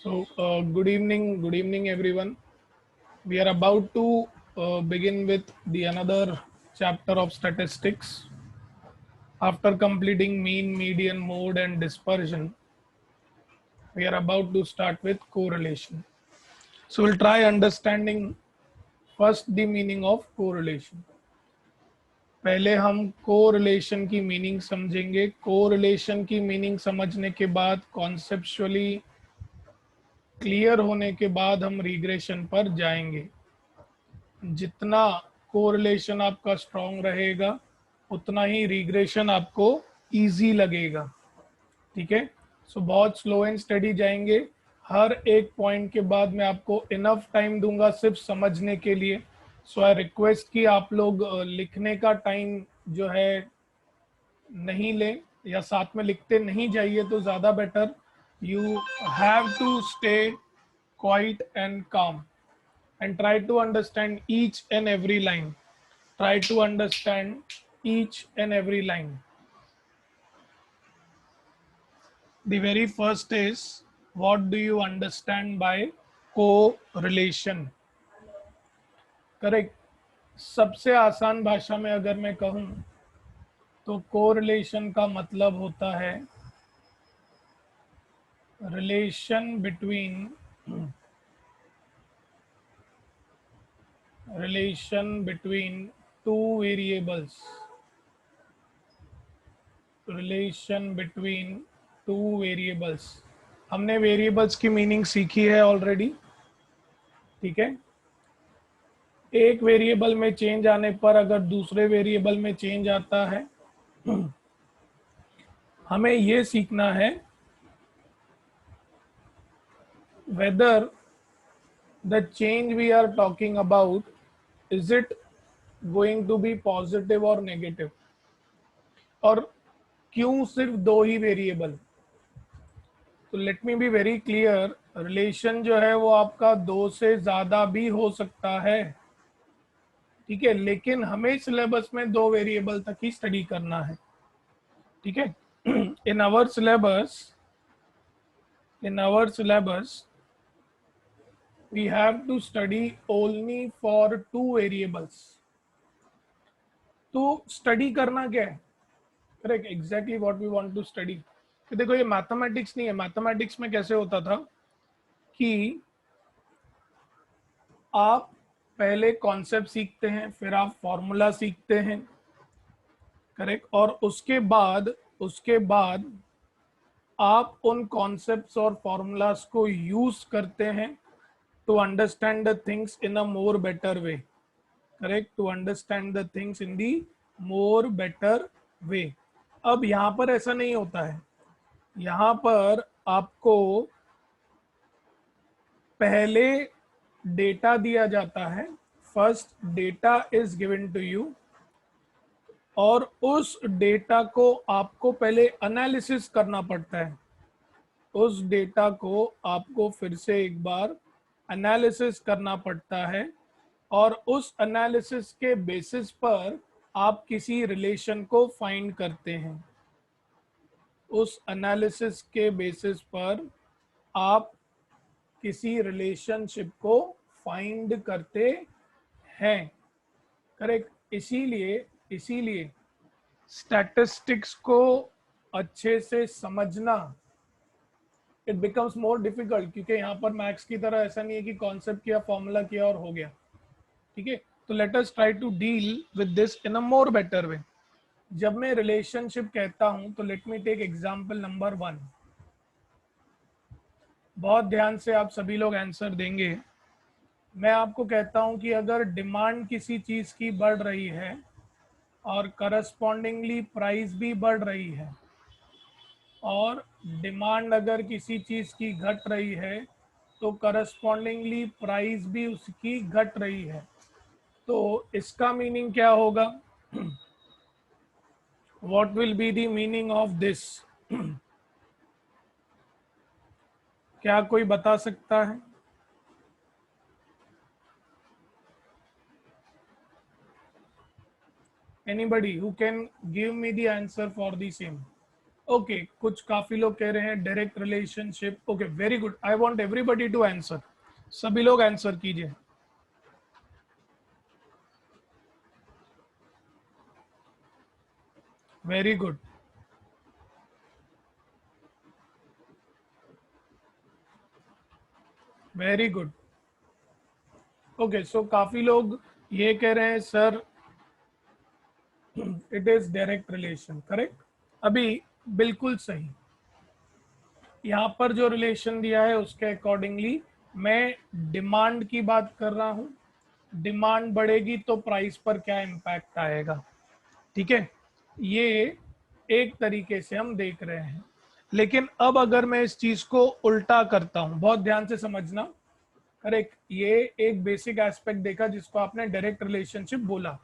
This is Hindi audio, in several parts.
Good evening, everyone. We are about to begin with the another chapter of statistics. After completing mean, median, mode, and dispersion, we are about to start with correlation. So we'll try understanding first the meaning of correlation. पहले हम कोरिलेशन की मीनिंग समझेंगे. कोरिलेशन की मीनिंग समझने के बाद कॉन्सेप्चुअली क्लियर होने के बाद हम रिग्रेशन पर जाएंगे. जितना कोरिलेशन आपका स्ट्रांग रहेगा उतना ही रिग्रेशन आपको इजी लगेगा. ठीक है. सो बहुत स्लो एंड स्टडी जाएंगे. हर एक पॉइंट के बाद मैं आपको इनफ टाइम दूंगा सिर्फ समझने के लिए. सो आई रिक्वेस्ट कि आप लोग लिखने का टाइम जो है नहीं लें या साथ में लिखते नहीं जाइए तो ज़्यादा better. You have to stay quiet and calm and try to understand each and every line. Try to understand each and every line. The very first is, what do you understand by correlation? Correct. सबसे आसान भाषा में अगर मैं कहूं तो कोरिलेशन का मतलब होता है relation between two variables. Relation between two variables. हमने वेरिएबल्स की मीनिंग सीखी है ऑलरेडी. ठीक है. एक वेरिएबल में चेंज आने पर अगर दूसरे वेरिएबल में चेंज आता है हमें ये सीखना है whether the change we are talking about is it going to be positive और नेगेटिव, और क्यों सिर्फ दो ही वेरिएबल. तो let me be very clear. Relation जो है वो आपका दो से ज्यादा भी हो सकता है. ठीक है. लेकिन हमें सिलेबस में दो वेरिएबल तक ही स्टडी करना है. ठीक है. In our syllabus we have to study only for two variables. तो स्टडी करना क्या है? Correct. Exactly what we want to study. देखो ये मैथमेटिक्स नहीं है. मैथमेटिक्स में कैसे होता था कि आप पहले कॉन्सेप्ट सीखते हैं, फिर आप फॉर्मूला सीखते हैं. करेक्ट. और उसके बाद आप उन कॉन्सेप्ट्स और फॉर्मूलाज को यूज करते हैं to understand the things in a more better way. Correct. To understand the things in the more better way. अब यहाँ पर ऐसा नहीं होता है. यहाँ पर आपको पहले डेटा दिया जाता है. First data is given to you और उस डेटा को आपको पहले एनालिसिस करना पड़ता है. उस डेटा को आपको फिर से एक बार एनालिसिस करना पड़ता है और उस एनालिसिस के बेसिस पर आप किसी रिलेशन को फाइंड करते हैं. उस एनालिसिस के बेसिस पर आप किसी रिलेशनशिप को फाइंड करते हैं. करेक्ट. इसीलिए स्टैटिस्टिक्स को अच्छे से समझना इट बिकम्स मोर डिफिकल्ट, क्योंकि यहाँ पर मैथ्स की तरह ऐसा नहीं है कि कॉन्सेप्ट किया, फॉर्मूला किया और हो गया. ठीक है. तो let us try to deal with this in a more better way. जब मैं रिलेशनशिप कहता हूं तो let me take example number 1. बहुत ध्यान से आप सभी लोग आंसर देंगे. मैं आपको कहता हूं कि अगर डिमांड किसी चीज की बढ़ रही है और करस्पॉन्डिंगली प्राइस भी बढ़ रही है, और डिमांड अगर किसी चीज की घट रही है तो करस्पॉन्डिंगली प्राइस भी उसकी घट रही है, तो इसका मीनिंग क्या होगा? What will be the meaning of this? क्या कोई बता सकता है? Anybody who can give me the answer for the same? Okay कुछ काफी लोग कह रहे हैं direct relationship. Okay very good, I want everybody to answer. सभी लोग आंसर कीजिए। Very good, very good. Okay so काफी लोग ये कह रहे हैं sir it is direct relation, correct. अभी बिल्कुल सही। यहाँ पर जो रिलेशन दिया है उसके अकॉर्डिंगली मैं डिमांड की बात कर रहा हूँ। डिमांड बढ़ेगी तो प्राइस पर क्या इम्पैक्ट आएगा, ठीक है। ये एक तरीके से हम देख रहे हैं। लेकिन अब अगर मैं इस चीज को उल्टा करता हूं, बहुत ध्यान से समझना। करेक्ट, ये एक बेसिक एस्पेक्ट देखा जिसको आपने डायरेक्ट रिलेशनशिप बोला।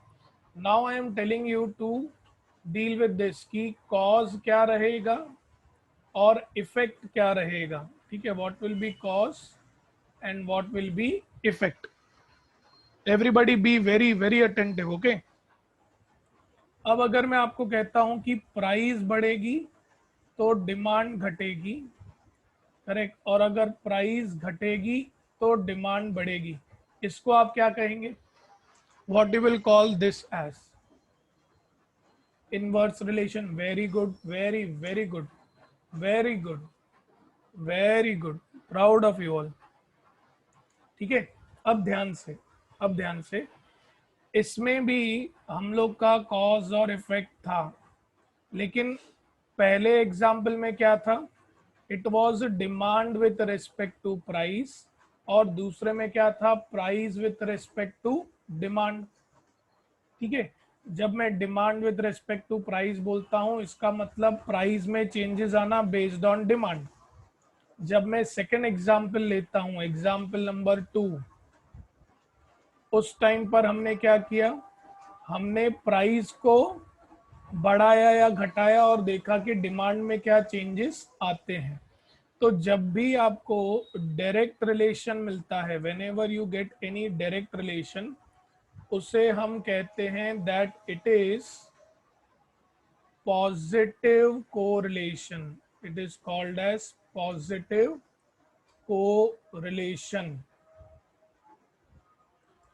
Now I am telling you to deal with this की कॉज क्या रहेगा और इफेक्ट क्या रहेगा, ठीक है। What will be cause and what will be effect. Everybody be very very attentive, okay. अब अगर मैं आपको कहता हूं कि प्राइस बढ़ेगी तो डिमांड घटेगी, करेक्ट। और अगर प्राइस घटेगी तो डिमांड बढ़ेगी, इसको आप क्या कहेंगे? What you will call this as? Inverse relation. Very good, very very good, very good, very good, proud of you all, ठीक है। अब ध्यान से, अब ध्यान से, इसमें भी हम लोग का कॉज और इफेक्ट था, लेकिन पहले एग्जाम्पल में क्या था? It was demand with respect to price, और दूसरे में क्या था? Price with respect to demand, ठीक है। जब मैं demand with respect to price बोलता हूं, इसका मतलब प्राइस में चेंजेस आना बेस्ड ऑन डिमांड। जब मैं सेकेंड एग्जाम्पल लेता हूं, एग्जाम्पल नंबर 2, उस टाइम पर हमने क्या किया? हमने प्राइस को बढ़ाया या घटाया और देखा कि डिमांड में क्या चेंजेस आते हैं। तो जब भी आपको डायरेक्ट रिलेशन मिलता है, whenever you get any direct relation, उसे हम कहते हैं that it is positive correlation. It is called as positive correlation,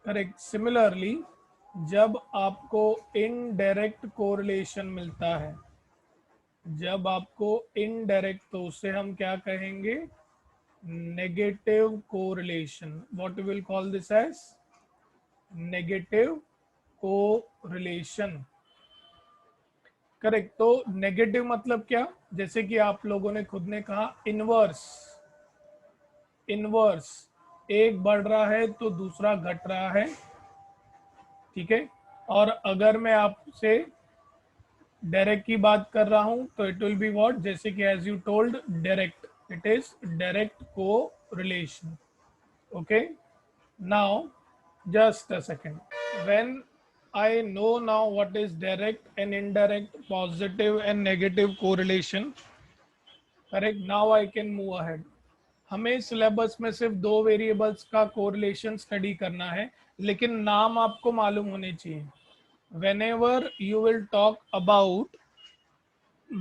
correct. Similarly जब आपको इनडायरेक्ट कोरिलेशन मिलता है, जब आपको इनडायरेक्ट, तो उसे हम क्या कहेंगे? Negative correlation. What will call this as? Negative correlation, correct. तो नेगेटिव मतलब क्या? जैसे कि आप लोगों ने खुद ने कहा इनवर्स। इनवर्स, एक बढ़ रहा है तो दूसरा घट रहा है, ठीक है। और अगर मैं आपसे डायरेक्ट की बात कर रहा हूं तो इट विल बी व्हाट? जैसे कि as you told direct, it is direct को relation, okay. Now just a second. When I know now what is direct and indirect, positive and negative correlation, correct, now I can move ahead. हमें सिलेबस में सिर्फ दो वेरिएबल्स का कोरिलेशन स्टडी करना है, लेकिन नाम आपको मालूम होने चाहिए। whenever you will talk about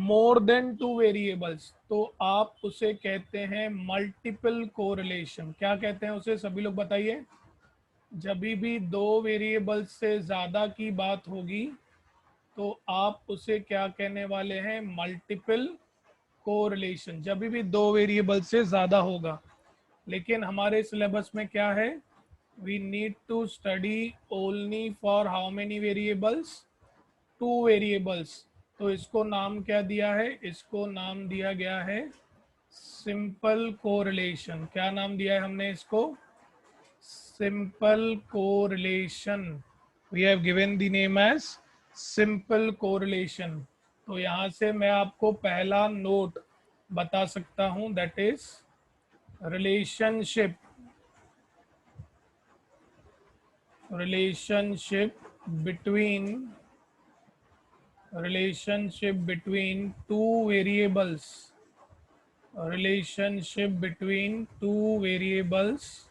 more than two variables, तो आप उसे कहते हैं मल्टीपल कोरिलेशन। क्या कहते हैं उसे? सभी लोग बताइए। जब भी दो वेरिएबल से ज़्यादा की बात होगी तो आप उसे क्या कहने वाले हैं? Multiple correlation. जब भी दो वेरिएबल से ज़्यादा होगा। लेकिन हमारे सिलेबस में क्या है? We need to study only for how many variables? Two variables. तो इसको नाम क्या दिया है? इसको नाम दिया गया है सिंपल कोरिलेशन। क्या नाम दिया है हमने इसको? simple correlation. We have given the name as simple correlation. तो यहाँ से मैं आपको पहला नोट बता सकता हूँ, that is relationship. Relationship between, relationship between two variables, relationship between two variables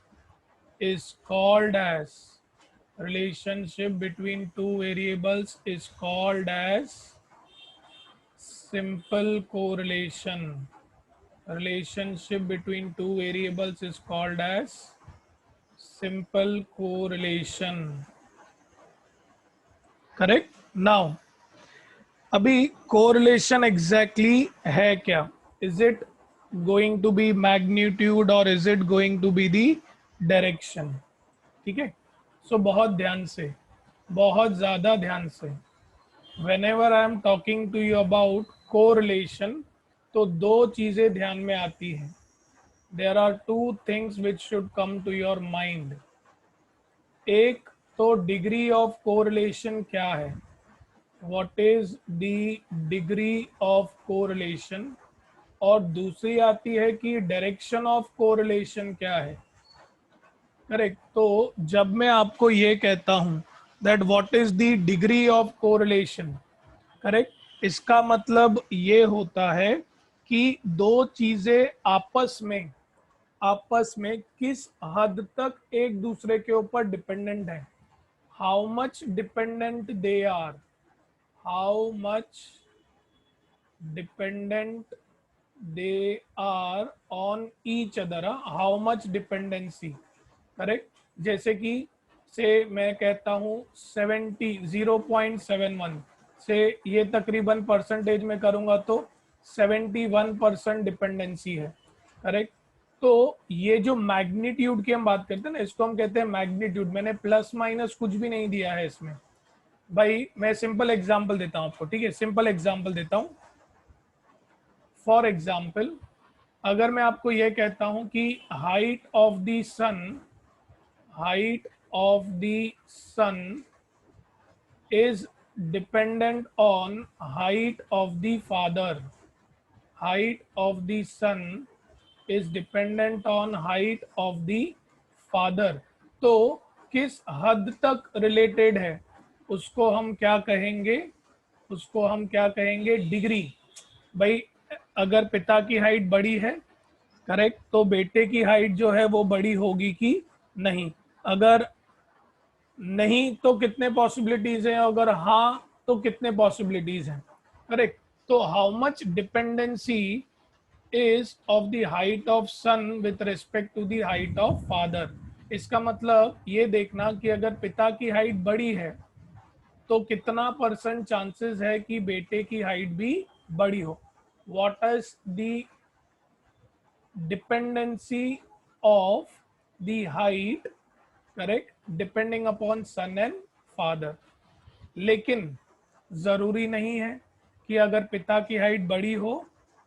is called as, relationship between two variables is called as simple correlation. Relationship between two variables is called as simple correlation. Correct? Now, अभी correlation exactly है क्या? Is it going to be magnitude or is it going to be the direction? ठीक है, सो बहुत ध्यान से, बहुत ज्यादा ध्यान से, whenever I am talking to you about correlation, तो दो चीजें ध्यान में आती हैं. There are two things which should come to your mind. एक तो डिग्री ऑफ कोरिलेशन क्या है, what is the degree of correlation, और दूसरी आती है कि डायरेक्शन ऑफ कोरिलेशन क्या है. करेक्ट. तो जब मैं आपको ये कहता हूं that what is the degree of correlation, correct, इसका मतलब ये होता है कि दो चीजें आपस में किस हद तक एक दूसरे के ऊपर डिपेंडेंट है. How much dependent they are, how much dependent they are on each other, how much dependency. Correct. जैसे कि से मैं कहता हूं 0.71 से ये तकरीबन परसेंटेज में करूंगा तो 71% डिपेंडेंसी है. करेक्ट. तो ये जो मैग्नीट्यूड की हम बात करते हैं ना, इसको हम कहते हैं मैग्नीट्यूड. मैंने प्लस माइनस कुछ भी नहीं दिया है इसमें भाई. मैं सिंपल एग्जांपल देता हूं आपको, ठीक है, सिंपल एग्जांपल देता हूं. फॉर एग्जांपल, अगर मैं आपको ये कहता हूं कि height of the sun, height of the sun is dependent on height of the father, height of the sun is dependent on height of the father. तो किस हद तक रिलेटेड है उसको हम क्या कहेंगे, उसको हम क्या कहेंगे, डिग्री. भाई अगर पिता की हाइट बड़ी है, करेक्ट, तो बेटे की हाइट जो है वो बड़ी होगी कि नहीं. अगर नहीं तो कितने पॉसिबिलिटीज हैं, अगर हाँ तो कितने पॉसिबिलिटीज हैं. करेक्ट. तो how much dependency is of the height of son with respect to the height of father. इसका मतलब ये देखना कि अगर पिता की हाइट बड़ी है तो कितना परसेंट चांसेस है कि बेटे की हाइट भी बड़ी हो. What is the dependency of the height, correct, depending upon son and father. लेकिन जरूरी नहीं है कि अगर पिता की हाइट बड़ी हो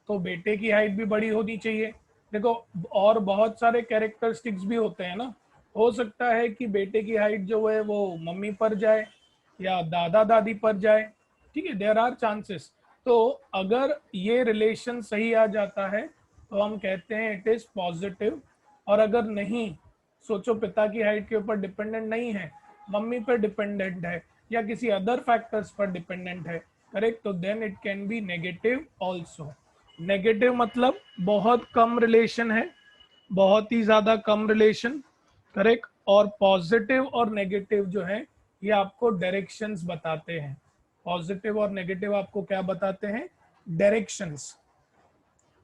तो बेटे की हाइट भी बड़ी होनी चाहिए. देखो, और बहुत सारे कैरेक्टरिस्टिक्स भी होते हैं ना. हो सकता है कि बेटे की हाइट जो है वो मम्मी पर जाए या दादा दादी पर जाए. ठीक है, देयर आर चांसेस. तो अगर ये रिलेशन सही आ जाता है तो हम कहते हैं इट इज पॉजिटिव. और अगर नहीं, सोचो पिता की हाइट के ऊपर डिपेंडेंट नहीं है, मम्मी पर डिपेंडेंट है या किसी अदर फैक्टर्स पर डिपेंडेंट है, करेक्ट, तो then it can be negative also. Negative मतलब बहुत कम रिलेशन है, बहुत ही ज्यादा कम रिलेशन. करेक्ट. और पॉजिटिव और नेगेटिव जो है ये आपको डायरेक्शंस बताते हैं. पॉजिटिव और नेगेटिव आपको क्या बताते हैं, डायरेक्शंस.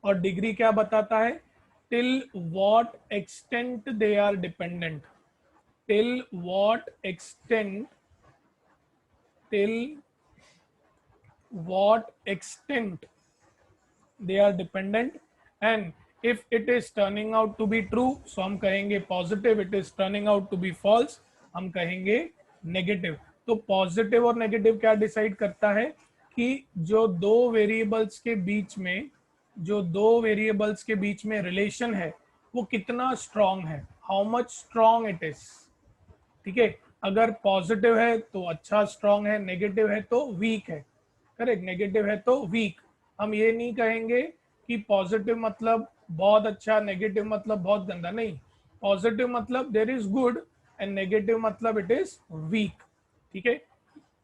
और डिग्री क्या बताता है, till what extent they are dependent, till what extent, till what extent they are dependent. And if it is turning out to be true, so हम कहेंगे positive. It is turning out to be false, हम कहेंगे negative. तो पॉजिटिव और नेगेटिव क्या डिसाइड करता है कि जो दो वेरिएबल्स के बीच में, जो दो वेरिएबल्स के बीच में रिलेशन है वो कितना स्ट्रांग है, how much strong it is. ठीक है, अगर पॉजिटिव है तो अच्छा स्ट्रांग है, नेगेटिव है तो वीक है. करेक्ट, नेगेटिव है तो वीक. हम ये नहीं कहेंगे कि पॉजिटिव मतलब बहुत अच्छा, नेगेटिव मतलब बहुत गंदा. नहीं, पॉजिटिव मतलब there is good and negative मतलब इट इज वीक. ठीक है.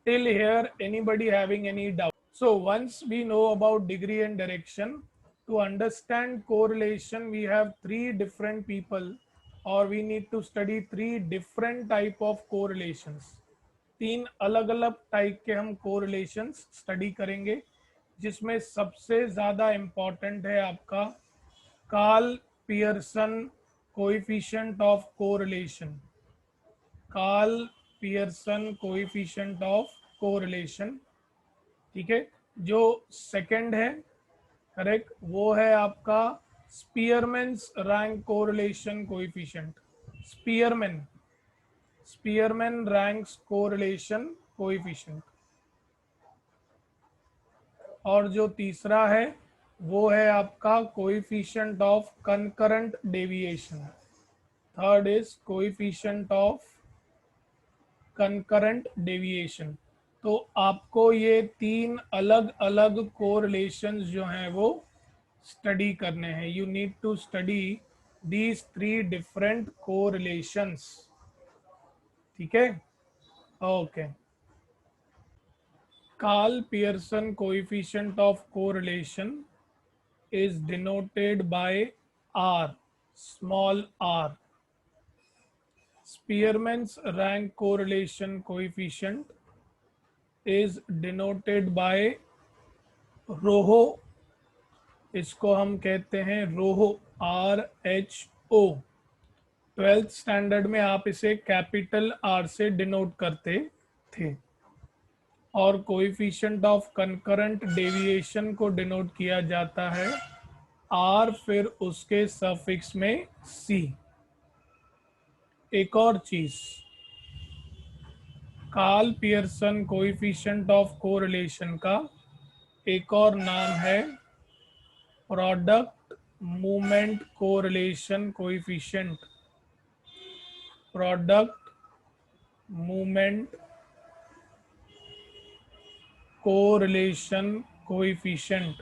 till here anybody having any doubt? So once we know about degree and direction, to understand correlation we have three different people, or we need to study three different type of correlations. तीन अलग अलग टाइप के हम correlations स्टडी करेंगे. जिसमें सबसे ज्यादा इंपॉर्टेंट है आपका Karl Pearson coefficient of correlation. Karl Pearson coefficient of correlation, ठीक है। जो सेकंड है, करेक्ट, वो है आपका Spearman's rank correlation coefficient. Spearman Spearman ranks correlation coefficient. और जो तीसरा है वो है आपका coefficient of concurrent deviation. Third is coefficient of concurrent deviation. तो आपको ये तीन अलग अलग कोरिलेशंस जो हैं वो स्टडी करने हैं। You need to study these three different correlations, ठीक है। Okay, Karl Pearson coefficient of correlation is denoted by R, small r. Spearman's rank correlation coefficient is denoted by rho, इसको हम कहते हैं rho, RHO। 12th स्टैंडर्ड में आप इसे कैपिटल R से डिनोट करते थे। और कोएफिशिएंट ऑफ कंकरेंट डेविएशन को डिनोट किया जाता है R फिर उसके सफिक्स में C। एक और चीज, Karl Pearson coefficient of correlation का एक और नाम है product movement correlation coefficient. Product movement correlation coefficient.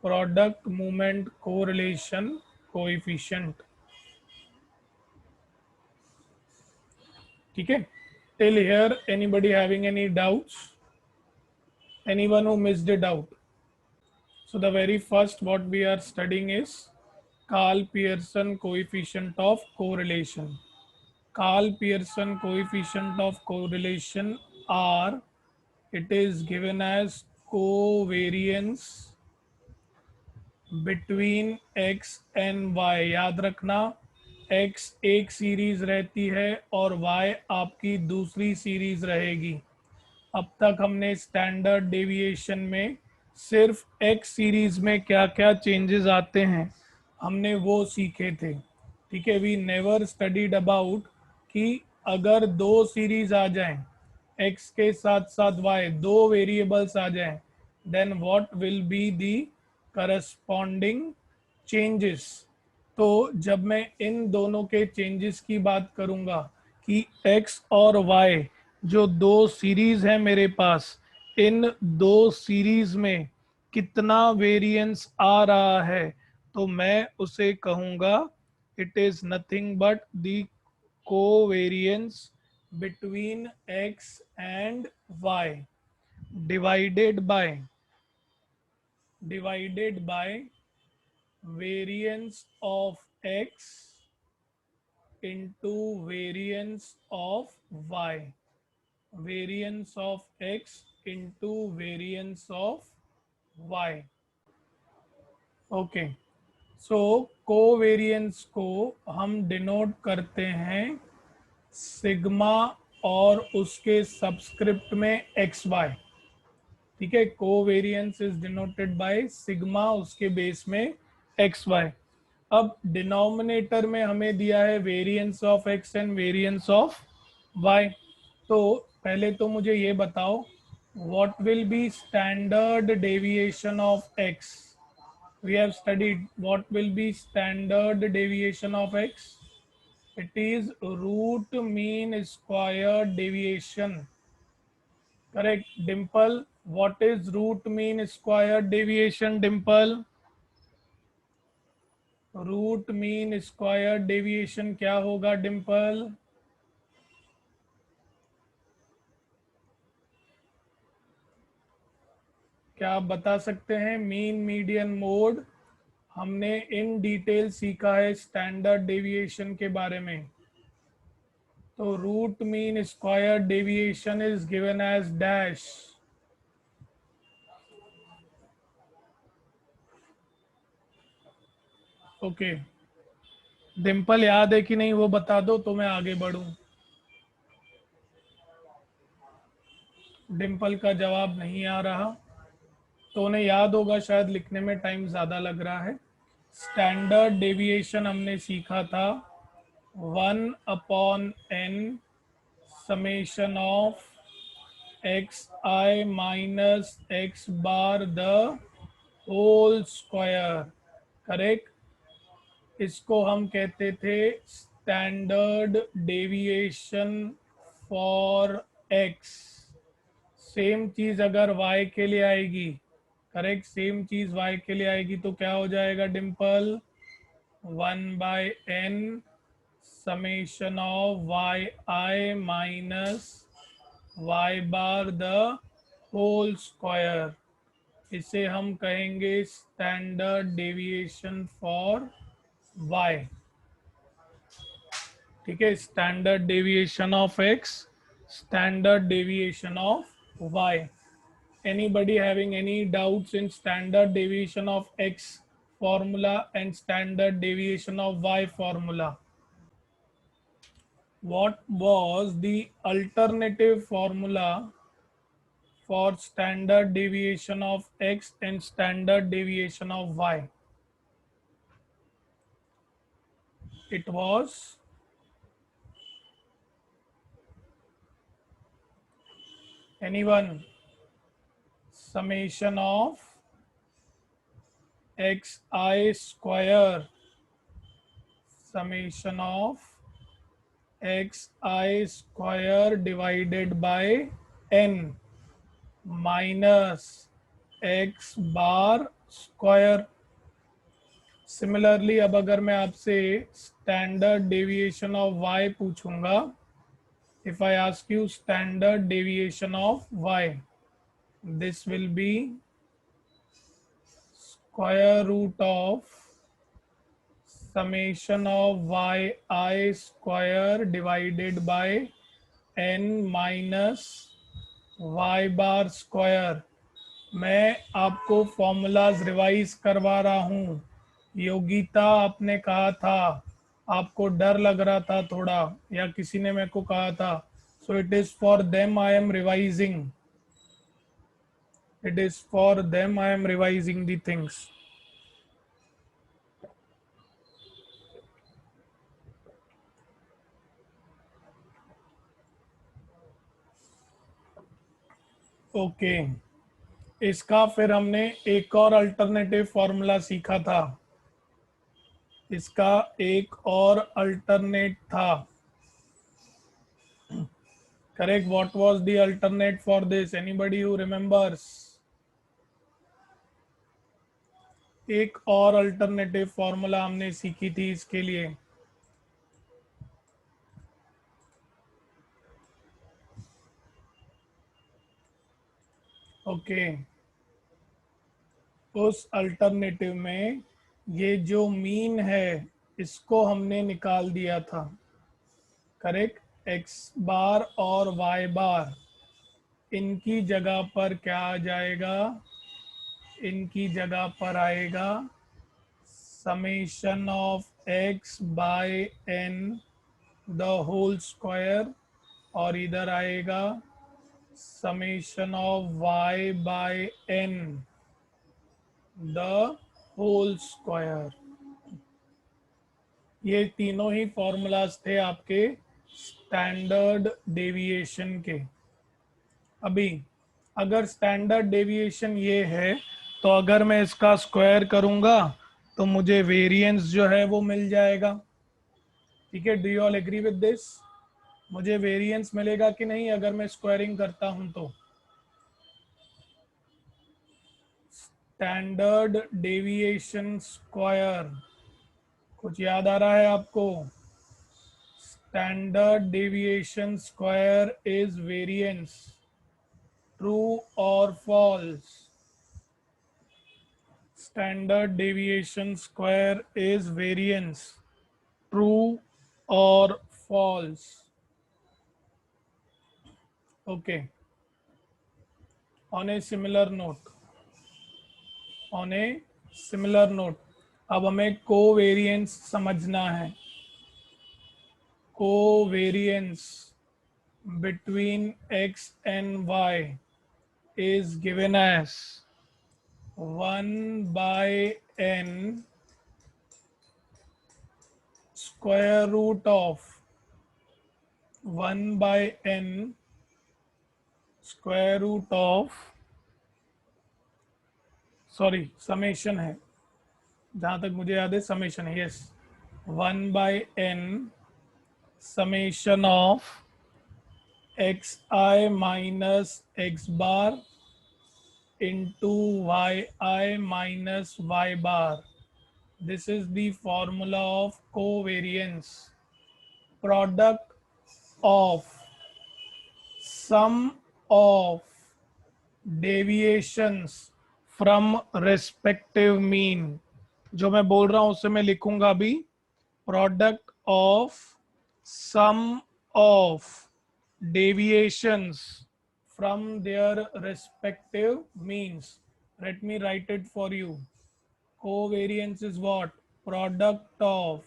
Product movement correlation coefficient, ठीक है। Till here anybody having any doubts? Anyone who missed it out? So the very first what we are studying is Karl Pearson coefficient of correlation. Karl Pearson coefficient of correlation R, it is given as covariance between x and y। याद रखना, x एक सीरीज रहती है और y आपकी दूसरी सीरीज रहेगी। अब तक हमने स्टैंडर्ड डेविएशन में सिर्फ एक्स सीरीज में क्या क्या चेंजेस आते हैं हमने वो सीखे थे, ठीक है। वी नेवर स्टडीड अबाउट कि अगर दो सीरीज आ जाएं, एक्स के साथ साथ वाई, दो वेरिएबल्स आ जाएं, then what will be the corresponding changes. तो जब मैं इन दोनों के चेंजेस की बात करूंगा कि एक्स और वाई जो दो सीरीज है मेरे पास, इन दो सीरीज में कितना वेरिएंस आ रहा है, तो मैं उसे कहूंगा it is nothing but the covariance between x and y divided by variance of x into variance of y, variance of x into variance of y। Okay, so covariance को हम डिनोट करते हैं सिग्मा और उसके सबस्क्रिप्ट में एक्स वाई, ठीक है। Covariance is denoted by sigma, उसके बेस में एक्स वाई। अब डिनोमिनेटर में हमें दिया है variance of x and variance of y. तो पहले तो मुझे ये बताओ, what will be standard deviation of x? We have studied what will be standard deviation of x. It is root mean square deviation, correct. Dimple, what is root mean square deviation? Dimple, root mean square deviation क्या होगा डिम्पल? क्या आप बता सकते हैं? मीन मीडियन मोड हमने इन डिटेल सीखा है स्टैंडर्ड डेविएशन के बारे में। तो root mean square deviation is given as dash, okay, Dimple याद है कि नहीं वो बता दो तो मैं आगे बढ़ूं। डिम्पल का जवाब नहीं आ रहा, तो उन्हें याद होगा शायद, लिखने में टाइम ज़्यादा लग रहा है। स्टैंडर्ड डेविएशन हमने सीखा था 1/n summation of x i minus x bar the whole square, correct. इसको हम कहते थे standard deviation for x. Same चीज अगर y के लिए आएगी, करेक्ट, सेम चीज y के लिए आएगी तो क्या हो जाएगा Dimple? 1/n summation of y i minus y bar the whole square. इसे हम कहेंगे स्टैंडर्ड डेविएशन फॉर y। ठीक है, standard deviation of x, standard deviation of y। Anybody having any doubts in standard deviation of x formula and standard deviation of y formula? What was the alternative formula for standard deviation of x and standard deviation of y? It was anyone? Summation of xi square, summation of xi square divided by n minus x bar square. Similarly अब अगर मैं आपसे स्टैंडर्ड डेविएशन ऑफ वाई पूछूंगा, if I ask you standard deviation of y, this will be square root of summation of y i square divided by N minus y bar square. मैं आपको फॉर्मूलाज रिवाइज करवा रहा हूँ। योगिता, आपने कहा था आपको डर लग रहा था थोड़ा, या किसी ने मेरे को कहा था, so it is for them I am revising, it is for them I am revising the things. Okay, इसका फिर हमने एक और अल्टरनेटिव फॉर्मूला सीखा था। इसका एक और अल्टरनेट था, correct. What was the alternate for this? Anybody who remembers? एक और अल्टरनेटिव फॉर्मूला हमने सीखी थी इसके लिए। ओके, उस अल्टरनेटिव में ये जो मीन है इसको हमने निकाल दिया था, करेक्ट। एक्स बार और वाई बार, इनकी जगह पर क्या आ जाएगा? इनकी जगह पर आएगा summation of x by n the whole square, और इधर आएगा summation of y by n the whole square. ये तीनों ही फॉर्मूलाज थे आपके स्टैंडर्ड डेविएशन के। अभी अगर स्टैंडर्ड डेविएशन ये है, तो अगर मैं इसका स्क्वायर करूंगा तो मुझे वेरिएंस जो है वो मिल जाएगा। ठीक है, do you all agree with this? मुझे वेरिएंस मिलेगा कि नहीं अगर मैं स्क्वायरिंग करता हूं तो? स्टैंडर्ड डेविएशन स्क्वायर, कुछ याद आ रहा है आपको? Standard deviation square is variance, true और false? Standard deviation square is variance, true और false? Okay, on a similar note, on a similar note, अब हमें कोवेरिएंस समझना है। Covariance between x and y is given as 1 by n square root of 1 by n square root of, sorry summation है, जहां तक मुझे याद है समेशन है, yes, 1 by n summation of xi minus x bar into yi minus y bar. This is the formula of covariance. Product of sum of deviations from respective mean. जो मैं बोल रहा हूं उससे मैं लिखूंगा अभी, product of sum of deviations from their respective means. Let me write it for you. Covariance is what? Product of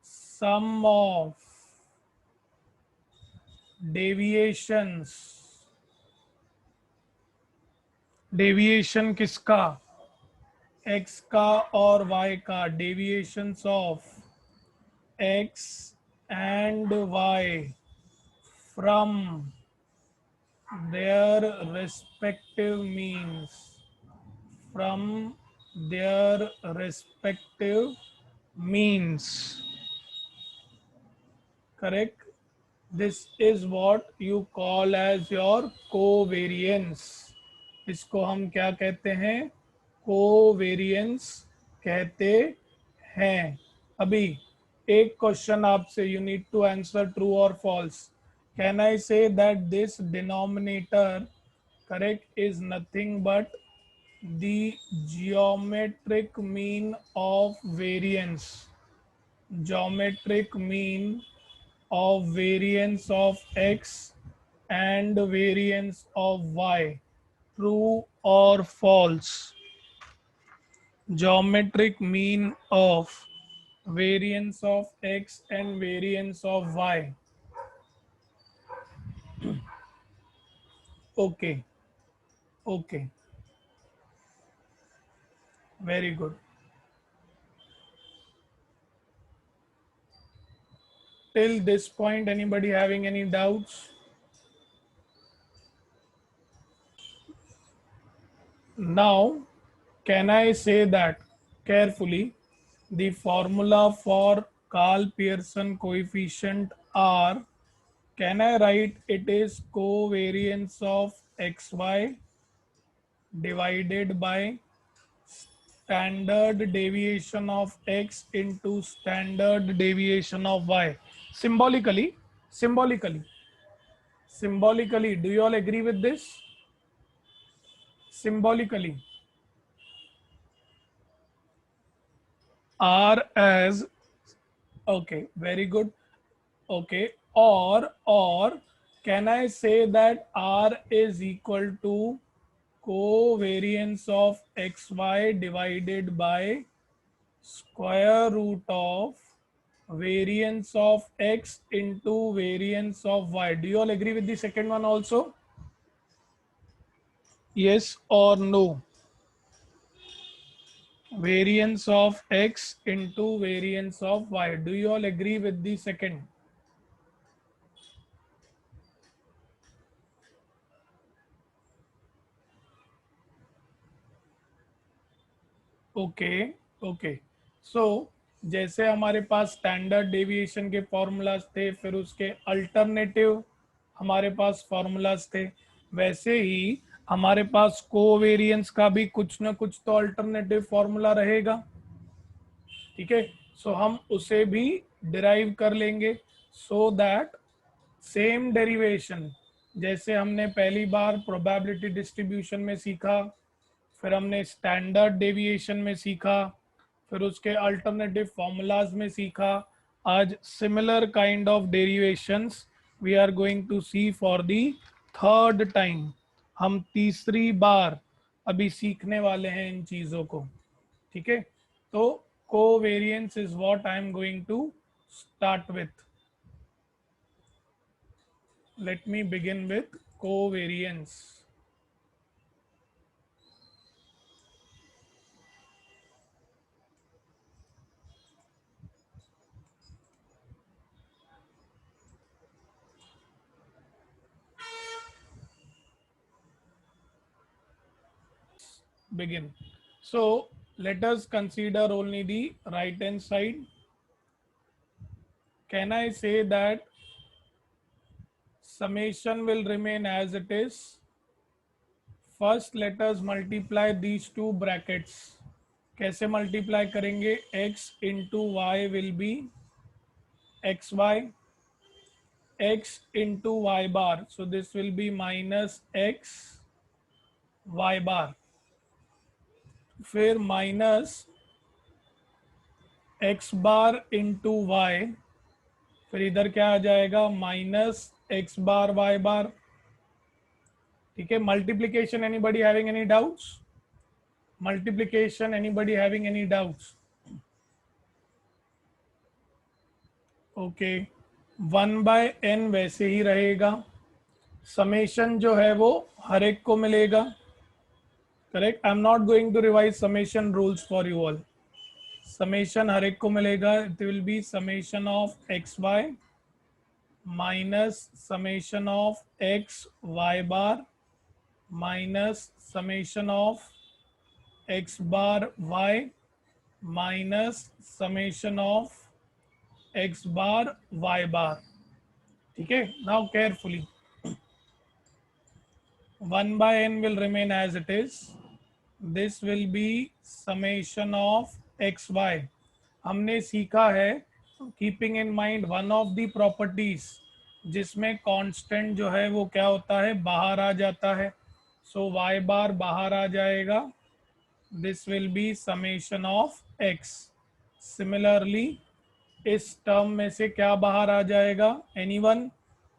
sum of deviations. Deviation किसका? x का और y का. Deviations of x and y from their respective means. From their respective means. Correct? This is what you call as your covariance. इसको हम क्या कहते हैं? कोवेरियंस कहते हैं. अभी एक क्वेश्चन आपसे, you need to answer true और false. Can I say that this denominator correct is nothing but the geometric mean of variance? Geometric mean of variance of x and variance of y. True or false? Geometric mean of variance of x and variance of y. Okay, okay, very good. Till this point, anybody having any doubts? Now, can I say that carefully? The formula for Karl Pearson coefficient R, can I write it is covariance of xy divided by standard deviation of x into standard deviation of y. Symbolically, do you all agree with this? Symbolically, R as, okay, very good. Okay, or can I say that R is equal to covariance of xy divided by square root of variance of x into variance of y? Do you all agree with the second one also? Yes or no? Variance of x into variance of y. Do you all agree with the second? Okay okay. So जैसे हमारे पास स्टैंडर्ड डेविएशन के फॉर्मूलाज थे, फिर उसके अल्टरनेटिव हमारे पास फॉर्मूलाज थे, वैसे ही हमारे पास कोवेरिएंस का भी कुछ ना कुछ तो अल्टरनेटिव फॉर्मूला रहेगा. ठीक है, सो हम उसे भी डिराइव कर लेंगे, सो दैट सेम डेरिवेशन जैसे हमने पहली बार प्रोबेबिलिटी डिस्ट्रीब्यूशन में सीखा, फिर हमने स्टैंडर्ड डेविएशन में सीखा, फिर उसके अल्टरनेटिव फॉर्मूलाज में सीखा, आज similar kind of derivations we are going to see for the third time. हम तीसरी बार अभी सीखने वाले हैं इन चीज़ों को, ठीक है। तो covariance is what I am going to start with. Let me begin with covariance. Begin. So let us consider only the right hand side. Can I say that summation will remain as it is? First let us multiply these two brackets. कैसे multiply करेंगे? X into y will be xy, x into y bar, so this will be minus x y bar, फिर minus x bar into y, फिर इधर क्या आ जाएगा? Minus x bar Y bar, ठीक है। Multiplication, anybody having any doubts? Multiplication, anybody having any doubts? Okay, 1/n वैसे ही रहेगा। समेशन जो है वो हर एक को मिलेगा, correct. I am not going to revise summation rules for you all. Summation हर एक को मिलेगा। It will be summation of x Y minus summation of x Y bar minus summation of X bar Y minus summation of X bar Y bar, ठीक है। Now carefully, 1/n will remain as it is. This will be summation of xy. हमने सीखा है, keeping in mind one of the properties जिसमें कांस्टेंट जो है वो क्या होता है? बाहर आ जाता है। सो y बार बाहर आ जाएगा। This will be summation of x। Similarly इस टर्म में से क्या बाहर आ जाएगा? एनीवन?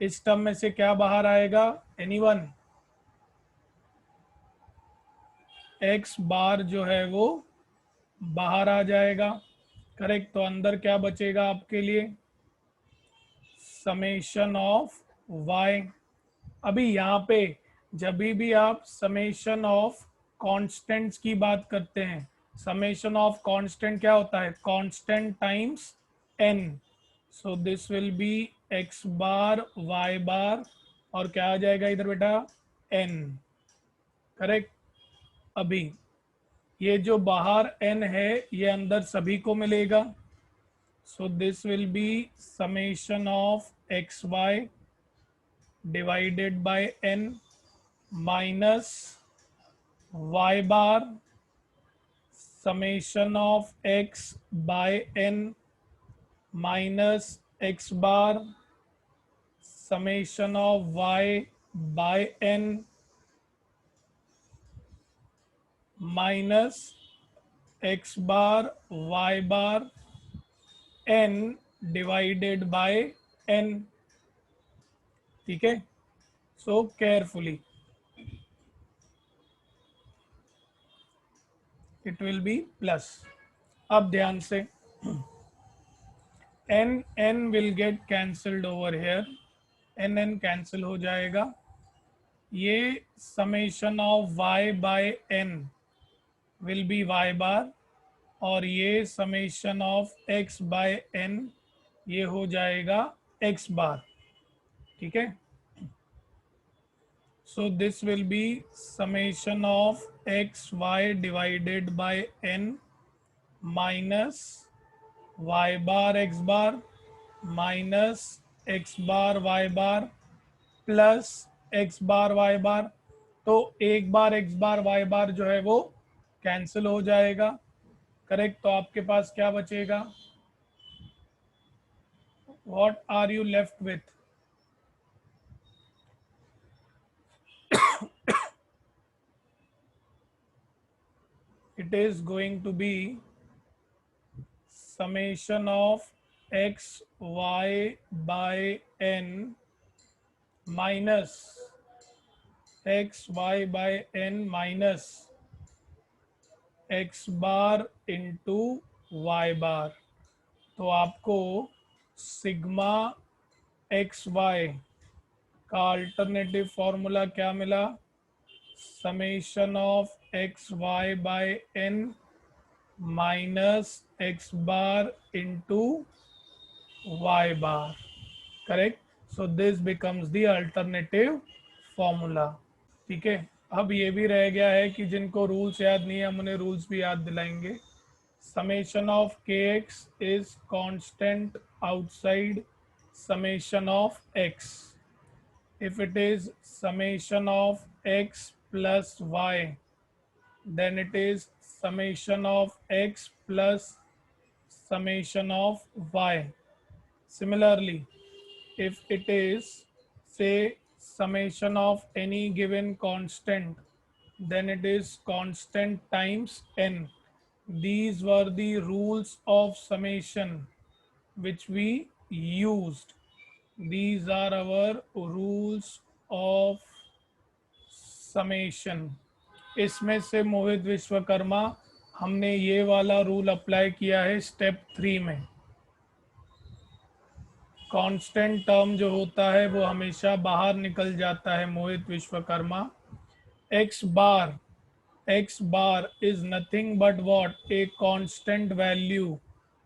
इस टर्म में से क्या बाहर आएगा? एनीवन? x बार जो है वो बाहर आ जाएगा, करेक्ट। तो अंदर क्या बचेगा आपके लिए? Summation of y। अभी यहाँ पे जब भी आप समेशन ऑफ कांस्टेंट्स की बात करते हैं, समेशन ऑफ कांस्टेंट क्या होता है? Constant times n। So this will B x bar y बार और क्या आ जाएगा इधर बेटा? n, correct. अभी ये जो बाहर n है ये अंदर सभी को मिलेगा। So this will be summation of x y divided by n minus y bar summation of x by n minus x bar summation of y by n minus x bar y bar n divided by n, ठीक है। So carefully, it will be plus. अब ध्यान से, n will get cancelled over here, n cancel हो जाएगा। ये summation of y by n will be y बार और ये summation of x by n ये हो जाएगा x बार, ठीक है। So this will be summation of x y divided by n minus y bar x bar minus x bar y bar plus x bar y bar. तो एक बार x बार y बार जो है वो कैंसिल हो जाएगा, करेक्ट। तो आपके पास क्या बचेगा? What are you left with? It is going to be summation of x y by n minus x y by n minus X bar into Y bar. तो आपको सिग्मा एक्स वाई का अल्टरनेटिव फॉर्मूला क्या मिला? Summation of x Y by N minus x bar into Y bar. Correct. So this becomes the alternative formula. ठीक है। अब ये भी रह गया है कि जिनको रूल्स याद नहीं है हम उन्हें रूल्स भी याद दिलाएंगे। समेशन ऑफ के x is constant outside summation of x. If it is summation of x plus y, then it is summation of x plus summation of y. Similarly, if it is, say, summation of any given constant, then it is constant times n. These were the rules of summation which we used. These are our rules of summation. इसमें से मोहित विश्वकर्मा हमने ये वाला रूल अप्लाई किया है स्टेप 3 में। कांस्टेंट टर्म जो होता है वो हमेशा बाहर निकल जाता है Mohit Vishwakarma. X bar is nothing but what? A constant value.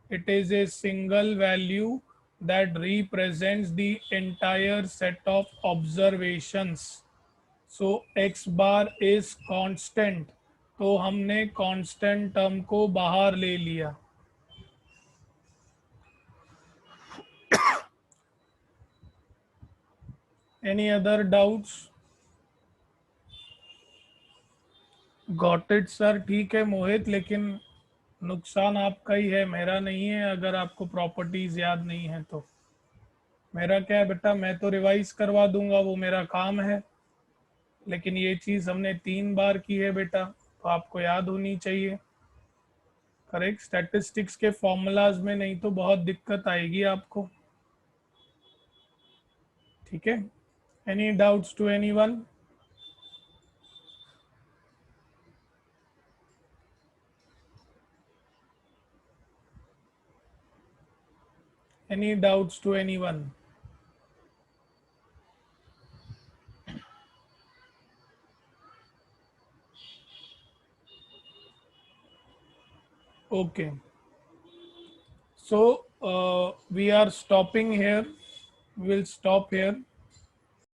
It is a single value that represents the entire set of observations. So x bar is constant, तो हमने कांस्टेंट टर्म को बाहर ले लिया। Any other doubts? Got it sir. ठीक है मोहित, लेकिन नुकसान आपका ही है, मेरा नहीं है। अगर आपको प्रॉपर्टीज याद नहीं है तो मेरा क्या है बेटा, मैं तो रिवाइज करवा दूंगा, वो मेरा काम है। लेकिन ये चीज़ हमने 3 बार की है बेटा, तो आपको याद होनी चाहिए। करेक्ट। स्टैटिस्टिक्स के फॉर्मूलाज में नहीं तो बहुत दिक्कत आएगी आपको। ठीक है। Any doubts to anyone? Any doubts to anyone? Okay, so we are stopping here. We'll stop here.